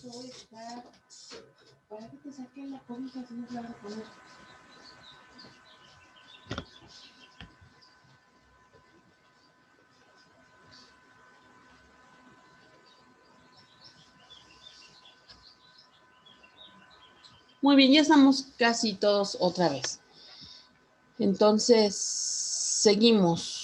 voy a estar para que te saquen la cobija si no te la van a poner. Muy bien, ya estamos casi todos otra vez. Entonces, seguimos.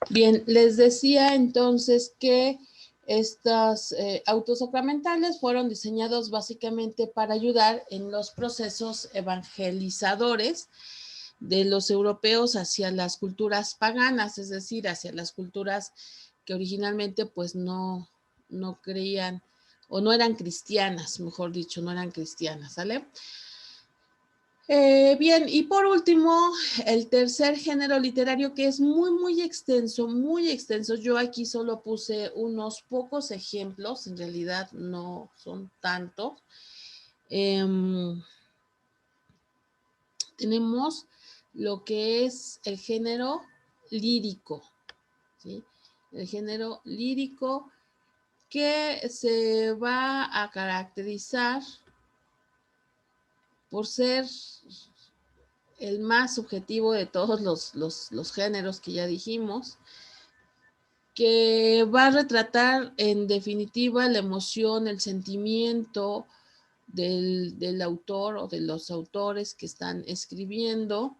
Bien, les decía entonces que estos autos sacramentales fueron diseñados básicamente para ayudar en los procesos evangelizadores de los europeos hacia las culturas paganas, es decir, hacia las culturas que originalmente pues no creían o no eran cristianas, mejor dicho, no eran cristianas, ¿sale? Bien, y por último, el tercer género literario que es muy extenso, muy extenso. Yo aquí solo puse unos pocos ejemplos, en realidad no son tantos. Tenemos lo que es el género lírico, ¿sí? El género lírico que se va a caracterizar por ser el más subjetivo de todos los géneros que ya dijimos, que va a retratar en definitiva la emoción, el sentimiento del autor o de los autores que están escribiendo.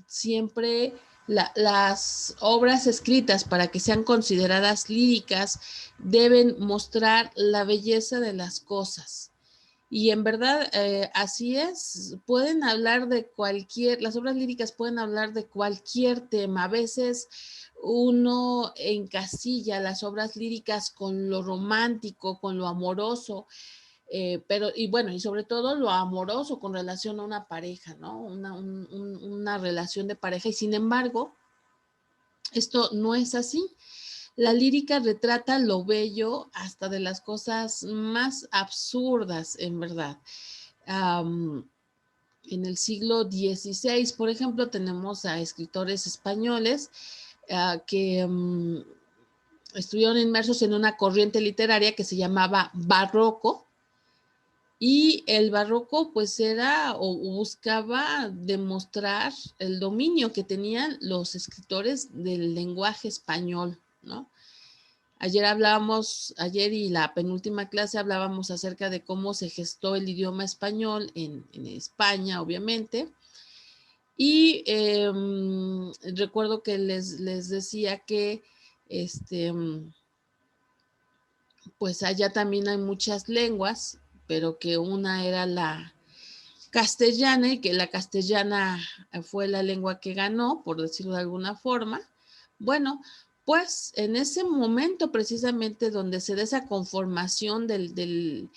Siempre las obras escritas para que sean consideradas líricas deben mostrar la belleza de las cosas. Y en verdad, así es, pueden hablar de las obras líricas pueden hablar de cualquier tema. A veces uno encasilla las obras líricas con lo romántico, con lo amoroso, pero, y bueno, y sobre todo lo amoroso con relación a una pareja, ¿no? Una relación de pareja, y sin embargo, esto no es así. La lírica retrata lo bello hasta de las cosas más absurdas, en verdad. En el siglo XVI, por ejemplo, tenemos a escritores españoles que estuvieron inmersos en una corriente literaria que se llamaba barroco, y el barroco pues era o buscaba demostrar el dominio que tenían los escritores del lenguaje español, ¿no? Ayer y la penúltima clase hablábamos acerca de cómo se gestó el idioma español en España, obviamente. Y recuerdo que les decía que pues allá también hay muchas lenguas, pero que una era la castellana y que la castellana fue la lengua que ganó, por decirlo de alguna forma. Bueno, pues en ese momento precisamente donde se da esa conformación del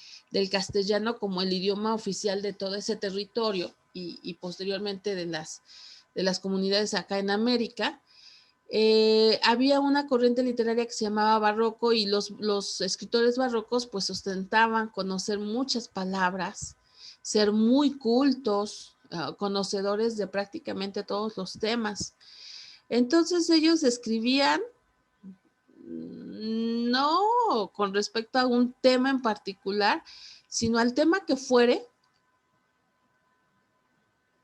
castellano como el idioma oficial de todo ese territorio y posteriormente de las comunidades acá en América, había una corriente literaria que se llamaba barroco, y los escritores barrocos pues ostentaban conocer muchas palabras, ser muy cultos, conocedores de prácticamente todos los temas. Entonces ellos escribían no con respecto a un tema en particular, sino al tema que fuere,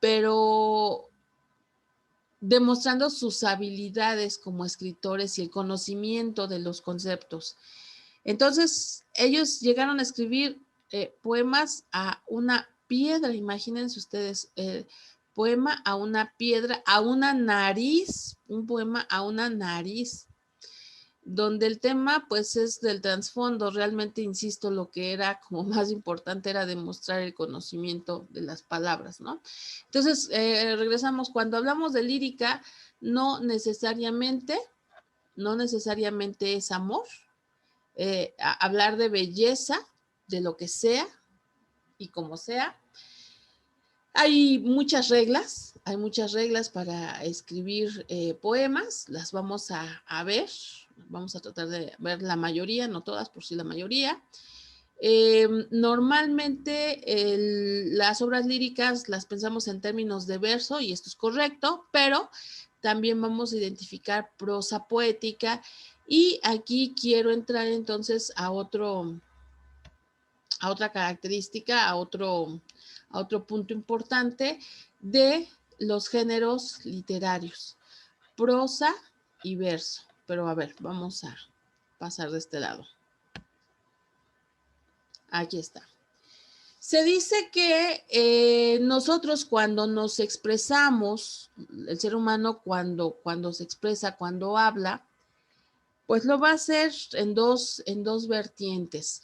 pero demostrando sus habilidades como escritores y el conocimiento de los conceptos. Entonces, ellos llegaron a escribir poemas a una piedra, imagínense ustedes, poema a una piedra, a una nariz, un poema a una nariz, donde el tema pues es del trasfondo. Realmente, insisto, lo que era como más importante era demostrar el conocimiento de las palabras, ¿no? Entonces, regresamos, cuando hablamos de lírica, no necesariamente es amor, hablar de belleza, de lo que sea y como sea. Hay muchas reglas para escribir poemas, las vamos a ver, vamos a tratar de ver la mayoría, no todas, por sí la mayoría. Normalmente las obras líricas las pensamos en términos de verso y esto es correcto, pero también vamos a identificar prosa poética y aquí quiero entrar entonces a otra característica, a otro punto importante de los géneros literarios, prosa y verso. Pero a ver, vamos a pasar de este lado. Aquí está. Se dice que nosotros cuando nos expresamos, el ser humano cuando se expresa, cuando habla, pues lo va a hacer en dos vertientes.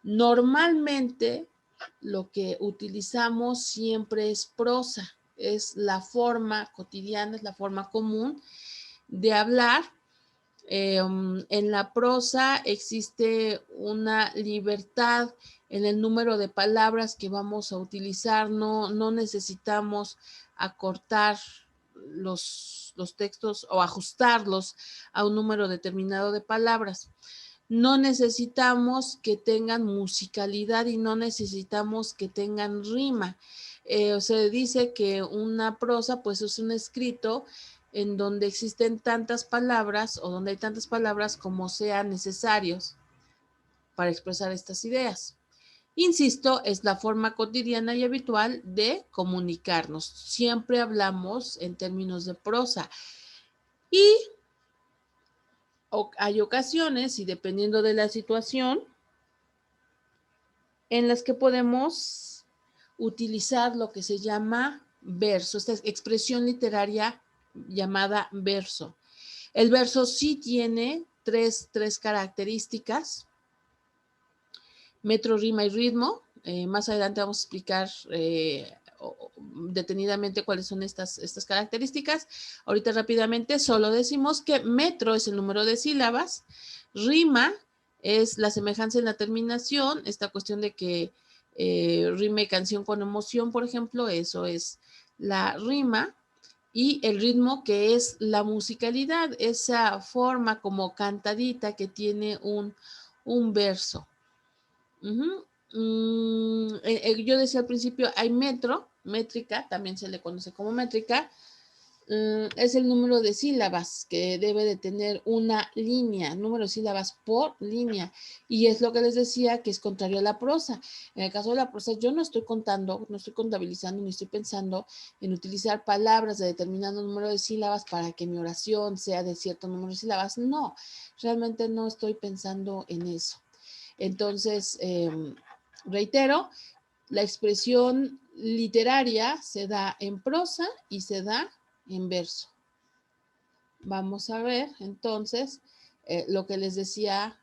Normalmente lo que utilizamos siempre es prosa, es la forma cotidiana, es la forma común de hablar. En la prosa existe una libertad en el número de palabras que vamos a utilizar, no necesitamos acortar los textos o ajustarlos a un número determinado de palabras. No necesitamos que tengan musicalidad y no necesitamos que tengan rima. Se dice que una prosa pues es un escrito en donde existen tantas palabras o donde hay tantas palabras como sean necesarios para expresar estas ideas. Insisto, es la forma cotidiana y habitual de comunicarnos. Siempre hablamos en términos de prosa. Y hay ocasiones, y dependiendo de la situación, en las que podemos utilizar lo que se llama verso, esta expresión literaria llamada verso. El verso sí tiene tres características: metro, rima y ritmo. Más adelante vamos a explicar detenidamente cuáles son estas características. Ahorita rápidamente solo decimos que metro es el número de sílabas, rima es la semejanza en la terminación, esta cuestión de que rime canción con emoción, por ejemplo, eso es la rima. Y el ritmo, que es la musicalidad, esa forma como cantadita que tiene un verso. Yo decía al principio, hay metro, métrica, también se le conoce como métrica, es el número de sílabas que debe de tener una línea, número de sílabas por línea, y es lo que les decía que es contrario a la prosa. En el caso de la prosa, yo no estoy contando, no estoy contabilizando, ni estoy pensando en utilizar palabras de determinado número de sílabas para que mi oración sea de cierto número de sílabas. No, realmente no estoy pensando en eso. Entonces, reitero, la expresión literaria se da en prosa y se da en verso. Vamos a ver entonces lo que les decía.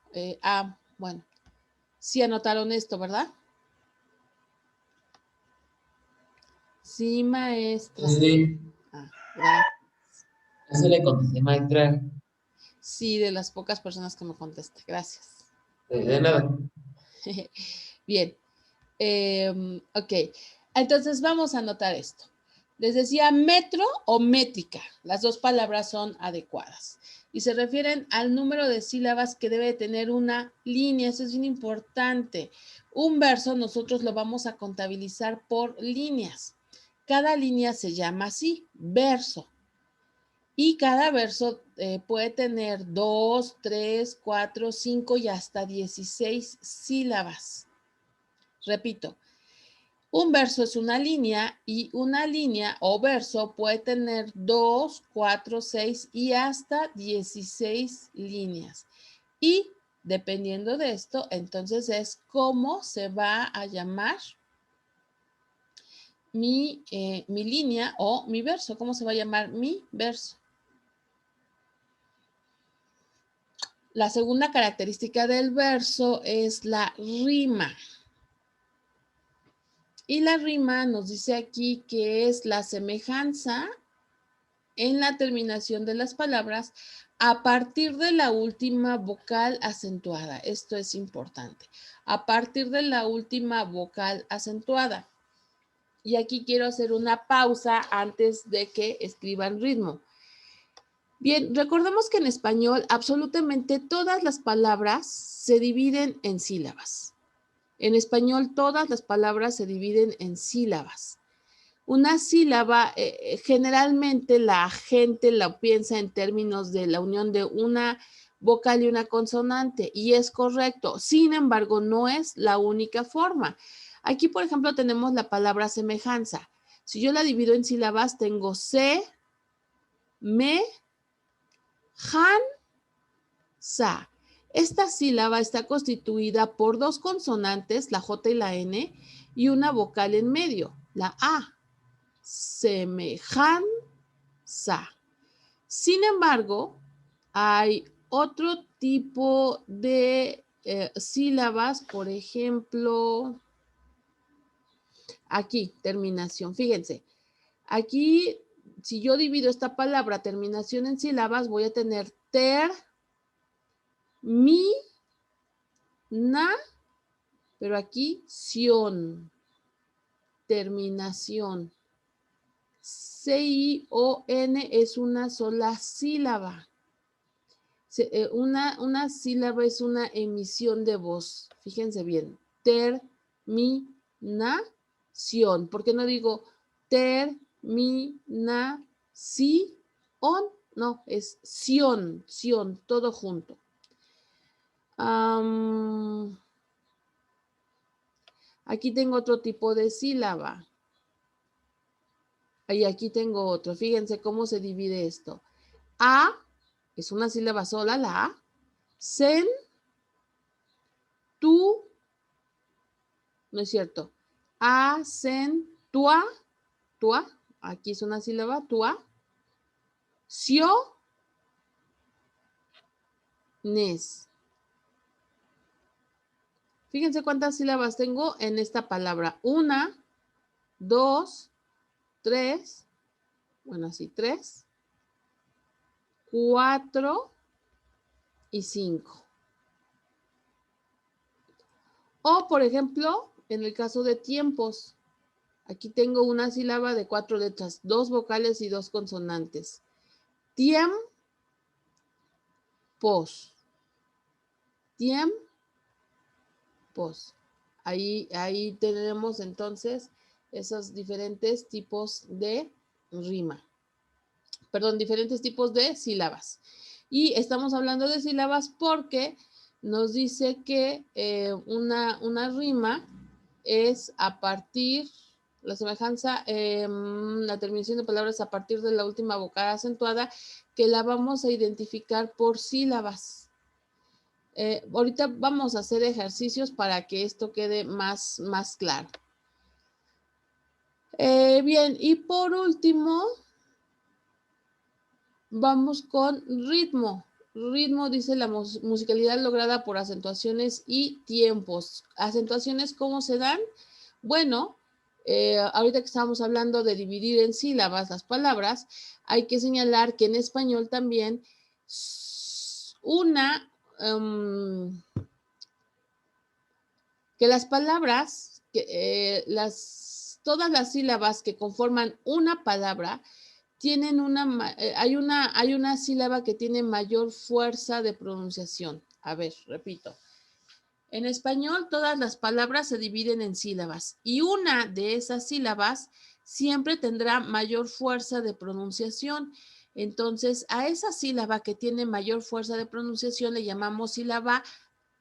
Bueno, sí anotaron esto, ¿verdad? Sí, maestra. Sí. Gracias. Eso le contesté, maestra. Sí, de las pocas personas que me contesté. Gracias. De nada. Bien. Ok. Entonces vamos a anotar esto. Les decía metro o métrica. Las dos palabras son adecuadas y se refieren al número de sílabas que debe tener una línea. Eso es bien importante. Un verso nosotros lo vamos a contabilizar por líneas. Cada línea se llama así, verso. Y cada verso puede tener 2, 3, 4, 5 y hasta 16 sílabas. Repito, un verso es una línea y una línea o verso puede tener 2, 4, 6 y hasta 16 líneas. Y dependiendo de esto, entonces es cómo se va a llamar mi línea o mi verso. ¿Cómo se va a llamar mi verso? La segunda característica del verso es la rima. Y la rima nos dice aquí que es la semejanza en la terminación de las palabras a partir de la última vocal acentuada. Esto es importante. A partir de la última vocal acentuada. Y aquí quiero hacer una pausa antes de que escriban ritmo. Bien, recordemos que en español absolutamente todas las palabras se dividen en sílabas. En español, todas las palabras se dividen en sílabas. Una sílaba, generalmente la gente la piensa en términos de la unión de una vocal y una consonante, y es correcto. Sin embargo, no es la única forma. Aquí, por ejemplo, tenemos la palabra semejanza. Si yo la divido en sílabas, tengo se, me, jan, sa. Esta sílaba está constituida por dos consonantes, la J y la N, y una vocal en medio, la A. Semejanza. Sin embargo, hay otro tipo de sílabas, por ejemplo, aquí, terminación. Fíjense, aquí, si yo divido esta palabra terminación en sílabas, voy a tener ter, mi, na, pero aquí, sion, terminación. C-I-O-N es una sola sílaba. Una sílaba es una emisión de voz. Fíjense bien. Terminación. ¿Por qué no digo terminación? No, es sion, todo junto. Aquí tengo otro tipo de sílaba. Y aquí tengo otro. Fíjense cómo se divide esto. A es una sílaba sola, la A. Sen, tú, no es cierto. A, sen, tua, aquí es una sílaba, tua. Sio, nes. Fíjense cuántas sílabas tengo en esta palabra. 1, 2, 3, bueno, así, 3, 4 y 5. O, por ejemplo, en el caso de tiempos, aquí tengo una sílaba de 4 letras, 2 vocales y 2 consonantes. Tiempos. Tiempos. Ahí tenemos entonces esos diferentes tipos de rima. Perdón, diferentes tipos de sílabas. Y estamos hablando de sílabas porque nos dice que una rima es a partir, la semejanza, la terminación de palabras a partir de la última vocal acentuada, que la vamos a identificar por sílabas. Ahorita vamos a hacer ejercicios para que esto quede más claro. Bien, y por último, vamos con ritmo. Ritmo dice la musicalidad lograda por acentuaciones y tiempos. ¿Acentuaciones cómo se dan? Bueno, ahorita que estamos hablando de dividir en sílabas las palabras, hay que señalar que en español también que las palabras, todas las sílabas que conforman una palabra tienen hay una sílaba que tiene mayor fuerza de pronunciación. A ver, repito. En español, todas las palabras se dividen en sílabas y una de esas sílabas siempre tendrá mayor fuerza de pronunciación. Entonces, a esa sílaba que tiene mayor fuerza de pronunciación le llamamos sílaba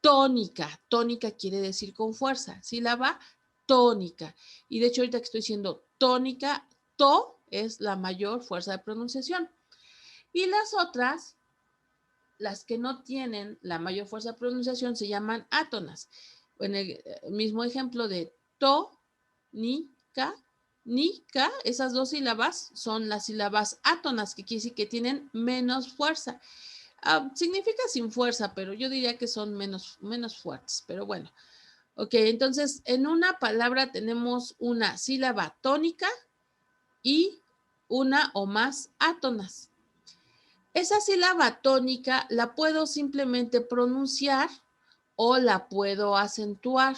tónica. Tónica quiere decir con fuerza. Sílaba tónica. Y de hecho, ahorita que estoy diciendo tónica, to es la mayor fuerza de pronunciación. Y las otras, las que no tienen la mayor fuerza de pronunciación, se llaman átonas. En el mismo ejemplo de to, ni, ca, esas dos sílabas son las sílabas átonas, que quiere decir que tienen menos fuerza. Significa sin fuerza, pero yo diría que son menos fuertes, pero bueno. Ok, entonces en una palabra tenemos una sílaba tónica y una o más átonas. Esa sílaba tónica la puedo simplemente pronunciar o la puedo acentuar.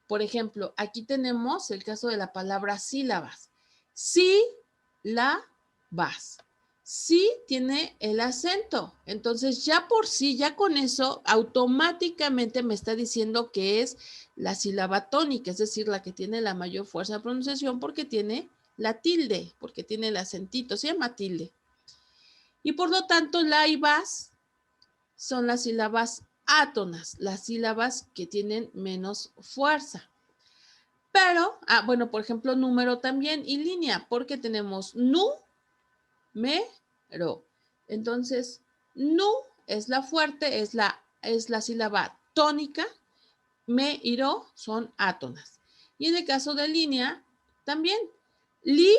Por ejemplo, aquí tenemos el caso de la palabra sílabas. Sí, la, vas. sí tiene el acento. Entonces, ya por sí, ya con eso, automáticamente me está diciendo que es la sílaba tónica, es decir, la que tiene la mayor fuerza de pronunciación porque tiene la tilde, porque tiene el acentito, se llama tilde. Y por lo tanto, la y vas son las sílabas átonas, las sílabas que tienen menos fuerza. Pero, bueno, por ejemplo, número también y línea, porque tenemos nu, me, ro. Entonces, nu es la fuerte, es la sílaba tónica, me y ro son átonas. Y en el caso de línea, también, li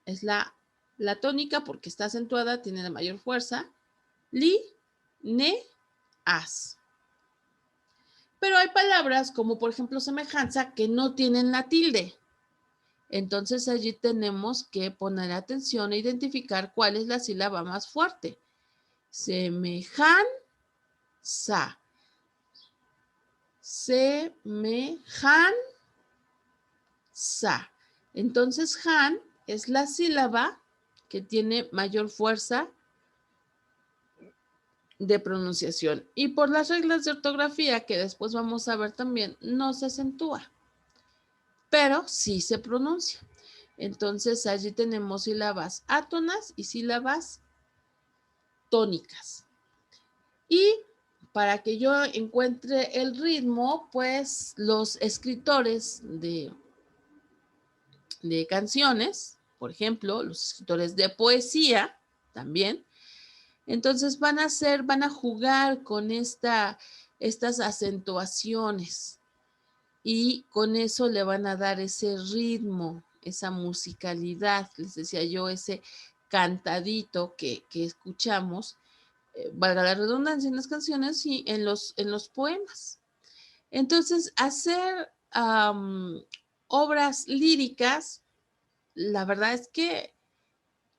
es la tónica porque está acentuada, tiene la mayor fuerza, li, ne, as. Pero hay palabras como por ejemplo semejanza que no tienen la tilde. Entonces allí tenemos que poner atención e identificar cuál es la sílaba más fuerte. Semejanza. Semejanza. Entonces han es la sílaba que tiene mayor fuerza de pronunciación. Y por las reglas de ortografía que después vamos a ver también, no se acentúa, pero sí se pronuncia. Entonces allí tenemos sílabas átonas y sílabas tónicas. Y para que yo encuentre el ritmo, pues los escritores de canciones, por ejemplo, los escritores de poesía también, entonces van a jugar con estas acentuaciones y con eso le van a dar ese ritmo, esa musicalidad, les decía yo, ese cantadito que escuchamos, valga la redundancia, en las canciones y en los poemas. Entonces, hacer obras líricas, la verdad es que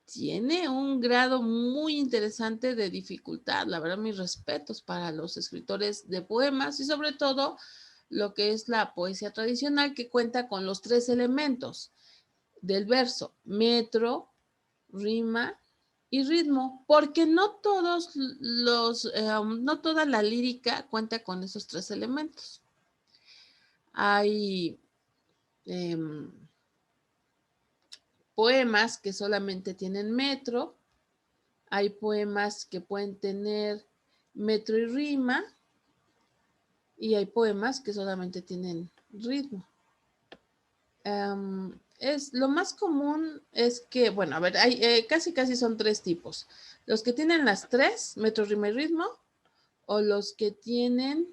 tiene un grado muy interesante de dificultad. La verdad, mis respetos para los escritores de poemas y sobre todo lo que es la poesía tradicional que cuenta con los 3 elementos del verso, metro, rima y ritmo, porque no todos no toda la lírica cuenta con esos 3 elementos. Hay poemas que solamente tienen metro, hay poemas que pueden tener metro y rima, y hay poemas que solamente tienen ritmo. Lo más común es que, bueno, a ver, hay, casi son 3 tipos. Los que tienen las 3, metro, rima y ritmo, o los que tienen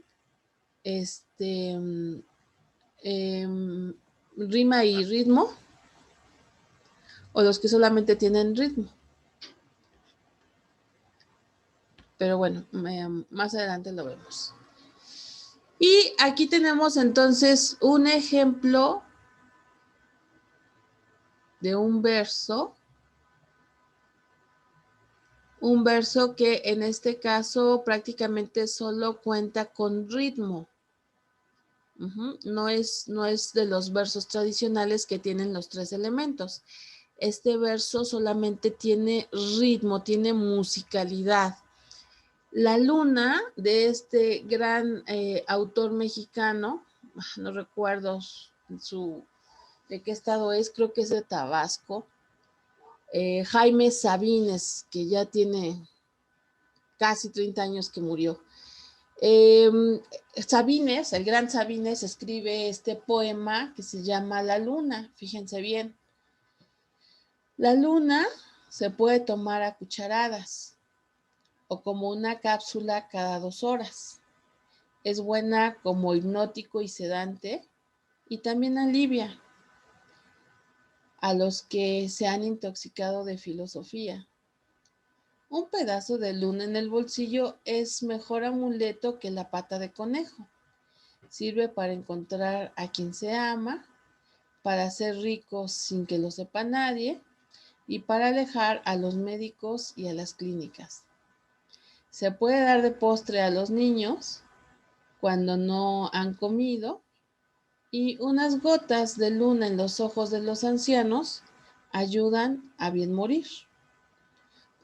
rima y ritmo, o los que solamente tienen ritmo. Pero bueno, más adelante lo vemos. Y aquí tenemos entonces un ejemplo de un verso que en este caso prácticamente solo cuenta con ritmo. No es de los versos tradicionales que tienen los 3 elementos. Este verso solamente tiene ritmo, tiene musicalidad. La Luna, de este gran autor mexicano, no recuerdo de qué estado es, creo que es de Tabasco, Jaime Sabines, que ya tiene casi 30 años que murió. Sabines, el gran Sabines, escribe este poema que se llama La Luna, fíjense bien. La luna se puede tomar a cucharadas o como una cápsula cada 2 horas. Es buena como hipnótico y sedante y también alivia a los que se han intoxicado de filosofía. Un pedazo de luna en el bolsillo es mejor amuleto que la pata de conejo. Sirve para encontrar a quien se ama, para ser rico sin que lo sepa nadie y para alejar a los médicos y a las clínicas. Se puede dar de postre a los niños cuando no han comido y unas gotas de luna en los ojos de los ancianos ayudan a bien morir.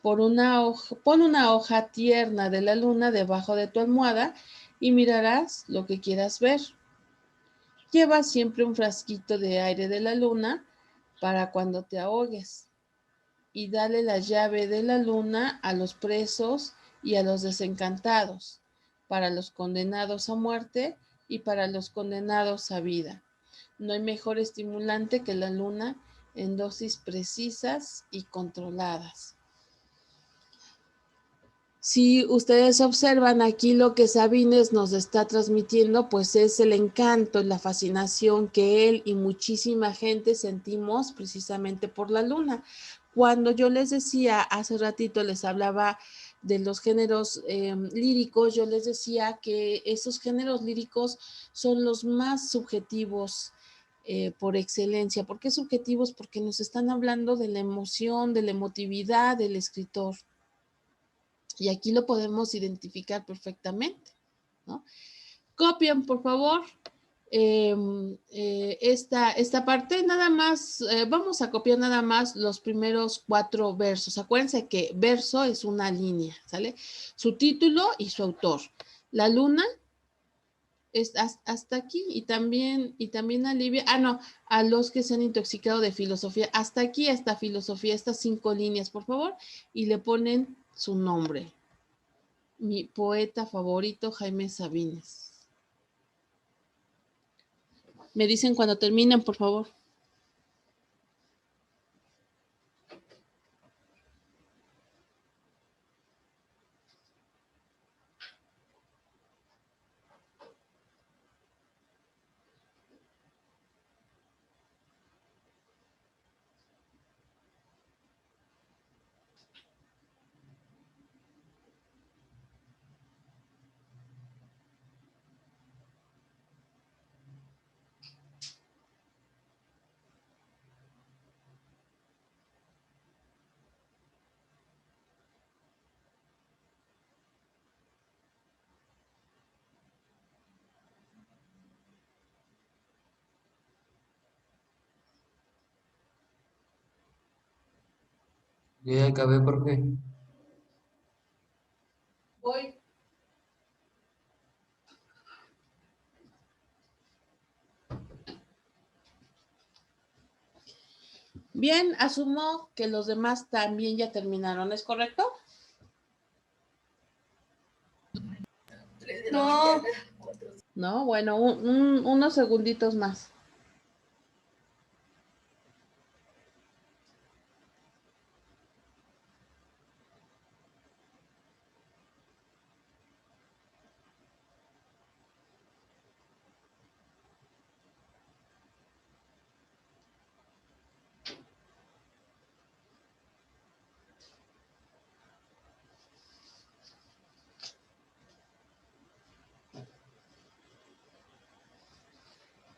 pon una hoja tierna de la luna debajo de tu almohada y mirarás lo que quieras ver. Lleva siempre un frasquito de aire de la luna para cuando te ahogues. Y dale la llave de la luna a los presos y a los desencantados, para los condenados a muerte y para los condenados a vida. No hay mejor estimulante que la luna en dosis precisas y controladas. Si ustedes observan aquí, lo que Sabines nos está transmitiendo, pues es el encanto y la fascinación que él y muchísima gente sentimos precisamente por la luna. Cuando yo les decía, hace ratito les hablaba de los géneros líricos, yo les decía que esos géneros líricos son los más subjetivos por excelencia. ¿Por qué subjetivos? Porque nos están hablando de la emoción, de la emotividad del escritor. Y aquí lo podemos identificar perfectamente, ¿no? Copian, por favor, esta parte, nada más, vamos a copiar nada más los primeros 4 versos. Acuérdense que verso es una línea, ¿sale? Su título y su autor. La luna es hasta aquí y también alivia, a los que se han intoxicado de filosofía, hasta aquí esta filosofía, estas 5 líneas, por favor, y le ponen su nombre. Mi poeta favorito, Jaime Sabines. Me dicen cuando terminen, por favor. Yo ya acabé, profe. Voy. Bien, asumo que los demás también ya terminaron, ¿es correcto? No. No, bueno, unos segunditos más.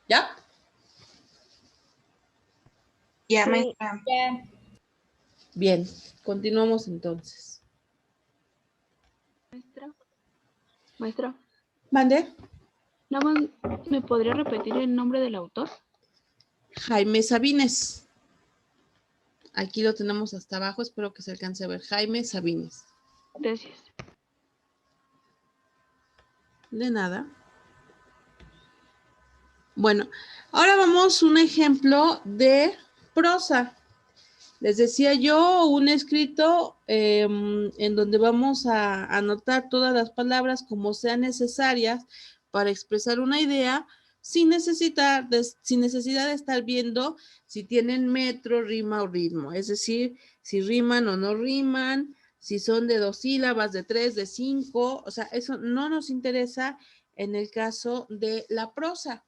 ¿Ya? Ya, Sí. maestra. Bien, continuamos entonces. Maestra, ¿Mande? nada más, ¿me podría repetir el nombre del autor? Jaime Sabines. Aquí lo tenemos hasta abajo, espero que se alcance a ver. Jaime Sabines. Gracias. De nada. Bueno, ahora vamos a un ejemplo de prosa. Les decía yo, un escrito en donde vamos a anotar todas las palabras como sean necesarias para expresar una idea sin necesidad de estar viendo si tienen metro, rima o ritmo. Es decir, si riman o no riman, si son de 2 sílabas, de 3, de 5. O sea, eso no nos interesa en el caso de la prosa.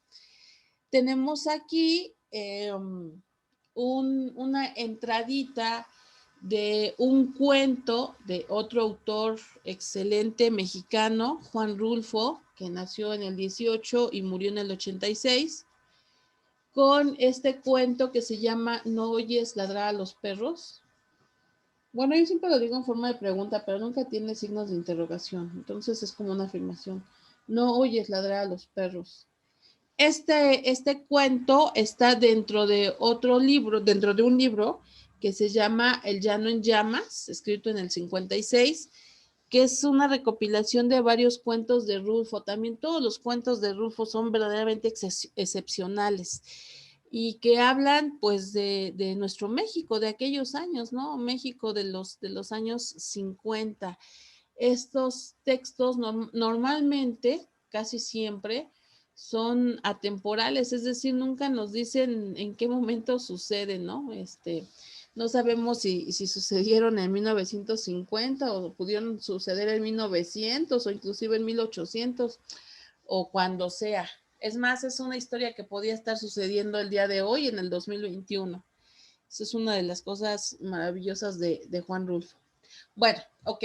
Tenemos aquí una entradita de un cuento de otro autor excelente mexicano, Juan Rulfo, que nació en el 18 y murió en el 86, con este cuento que se llama ¿No oyes ladrar a los perros? Bueno, yo siempre lo digo en forma de pregunta, pero nunca tiene signos de interrogación, entonces es como una afirmación. No oyes ladrar a los perros. Este cuento está dentro de otro libro, dentro de un libro que se llama El Llano en Llamas, escrito en el 56, que es una recopilación de varios cuentos de Rulfo. También todos los cuentos de Rulfo son verdaderamente excepcionales y que hablan pues de nuestro México, de aquellos años, ¿no? México de los años 50. Estos textos normalmente, casi siempre, son atemporales, es decir, nunca nos dicen en qué momento suceden, ¿no? No sabemos si sucedieron en 1950 o pudieron suceder en 1900 o inclusive en 1800 o cuando sea. Es más, es una historia que podía estar sucediendo el día de hoy en el 2021. Esa es una de las cosas maravillosas de Juan Rulfo. Bueno, ok.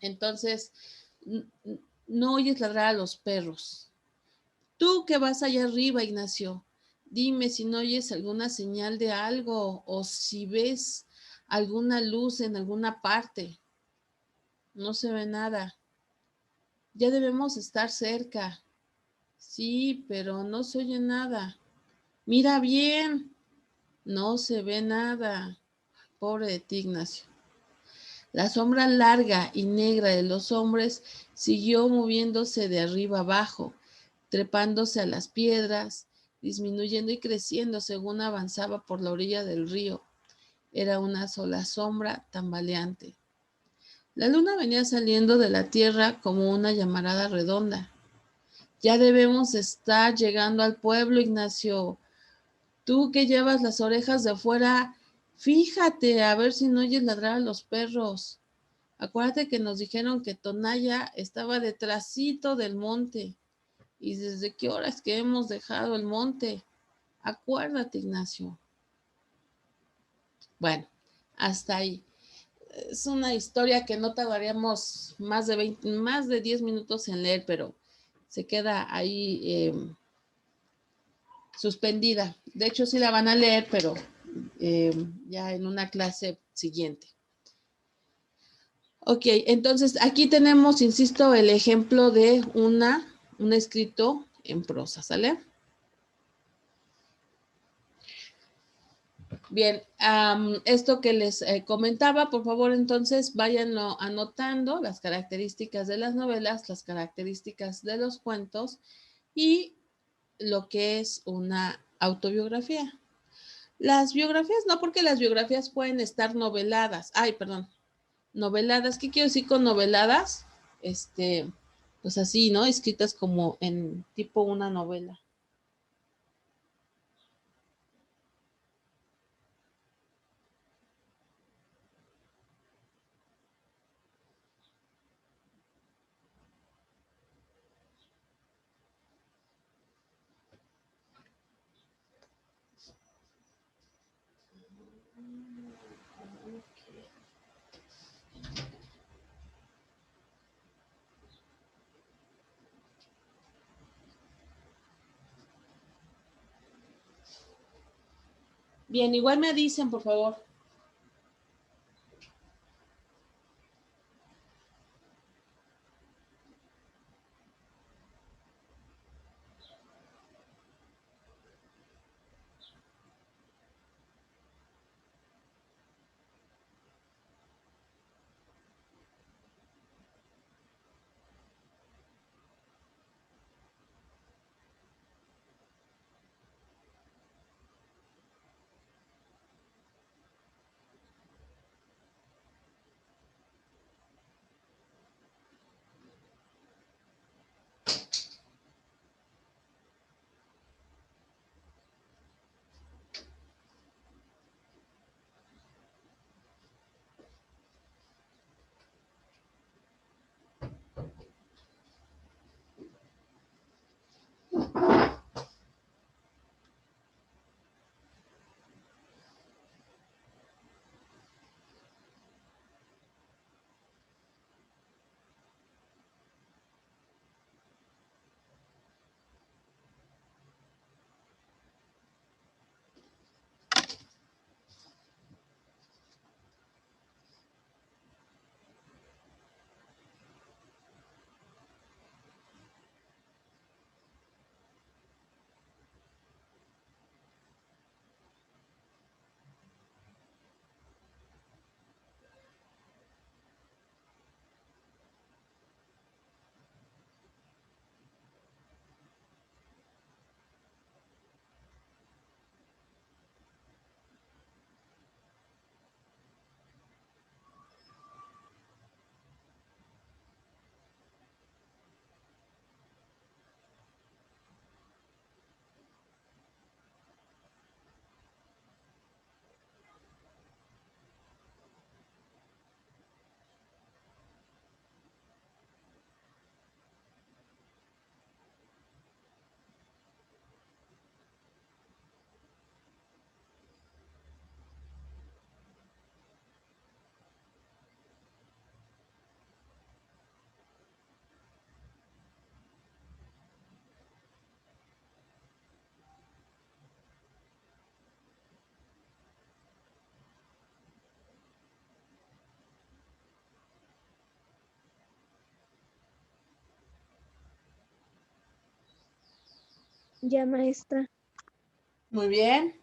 Entonces, no oyes ladrar a los perros. Tú que vas allá arriba, Ignacio, dime si no oyes alguna señal de algo o si ves alguna luz en alguna parte. No se ve nada. Ya debemos estar cerca. Sí, pero no se oye nada. Mira bien. No se ve nada. Pobre de ti, Ignacio. La sombra larga y negra de los hombres siguió moviéndose de arriba abajo, trepándose a las piedras, disminuyendo y creciendo según avanzaba por la orilla del río. Era una sola sombra tambaleante. La luna venía saliendo de la tierra como una llamarada redonda. Ya debemos estar llegando al pueblo, Ignacio. Tú que llevas las orejas de fuera, fíjate a ver si no oyes ladrar a los perros. Acuérdate que nos dijeron que Tonaya estaba detrásito del monte. ¿Y desde qué horas que hemos dejado el monte? Acuérdate, Ignacio. Bueno, hasta ahí. Es una historia que no tardaríamos más de 10 minutos en leer, pero se queda ahí suspendida. De hecho, sí la van a leer, pero ya en una clase siguiente. Ok, entonces aquí tenemos, insisto, el ejemplo de un escrito en prosa, ¿sale? Bien, esto que les comentaba, por favor, entonces váyanlo anotando, las características de las novelas, las características de los cuentos y lo que es una autobiografía. Las biografías no, porque las biografías pueden estar noveladas. Ay, perdón, noveladas. ¿Qué quiero decir con noveladas? Pues así, ¿no? Escritas como en tipo una novela. Bien, igual me dicen, por favor. Ya, maestra. Muy bien.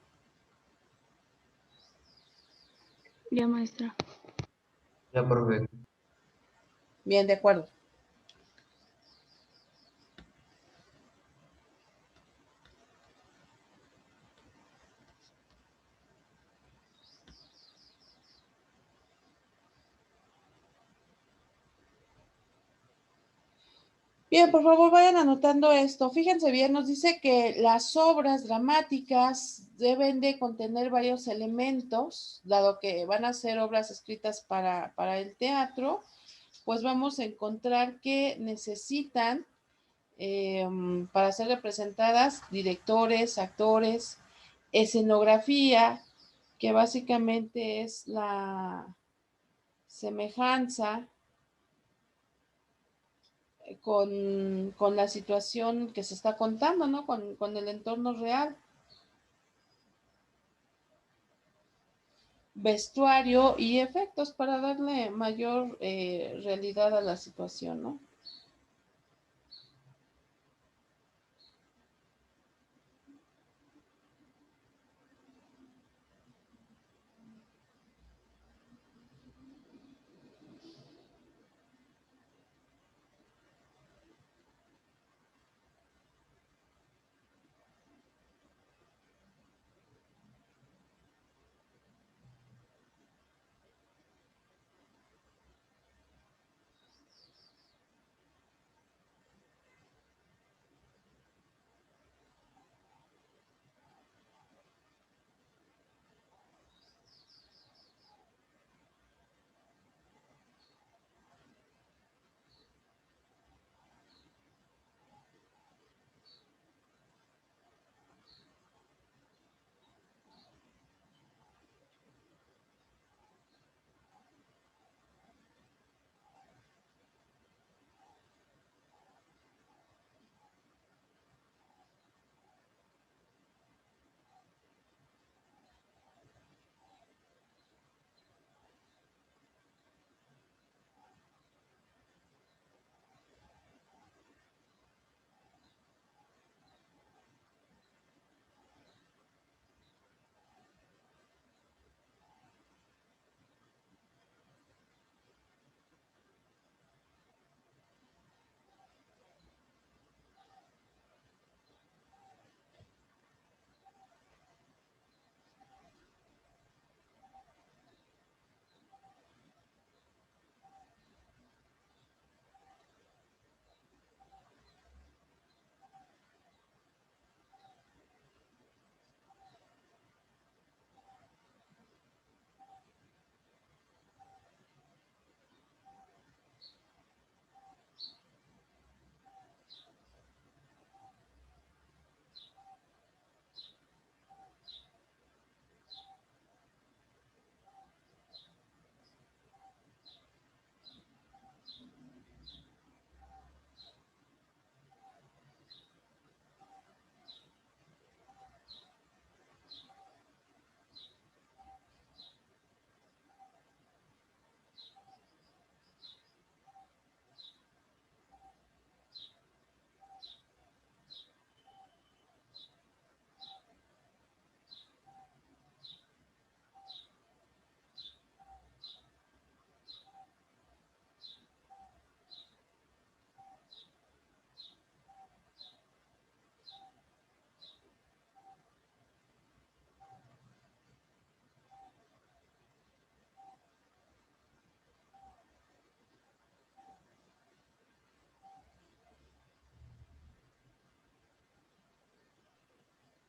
Ya, maestra. Ya, profe. Bien, de acuerdo. Bien, por favor, vayan anotando esto. Fíjense bien, nos dice que las obras dramáticas deben de contener varios elementos, dado que van a ser obras escritas para el teatro, pues vamos a encontrar que necesitan, para ser representadas, directores, actores, escenografía, que básicamente es la semejanza con la situación que se está contando, ¿no? Con el entorno real. Vestuario y efectos para darle mayor realidad a la situación, ¿no?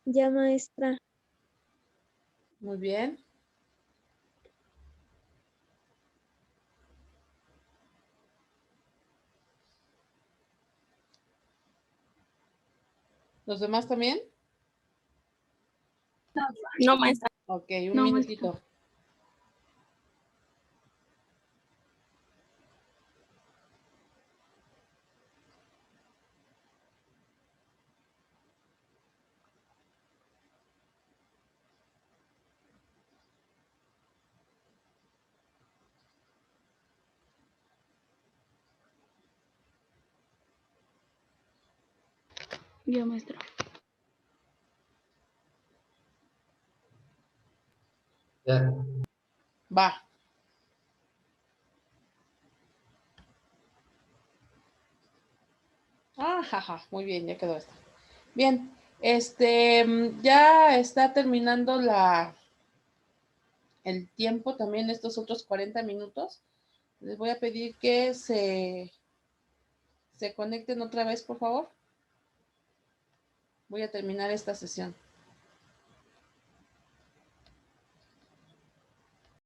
Ya, maestra. Muy bien. ¿Los demás también? No, maestra. Ok, un No, minutito. Ya, maestra. Ya. Va. Ah, jaja, muy bien, ya quedó esto. Bien, ya está terminando el tiempo también, estos otros 40 minutos. Les voy a pedir que se conecten otra vez, por favor. Voy a terminar esta sesión.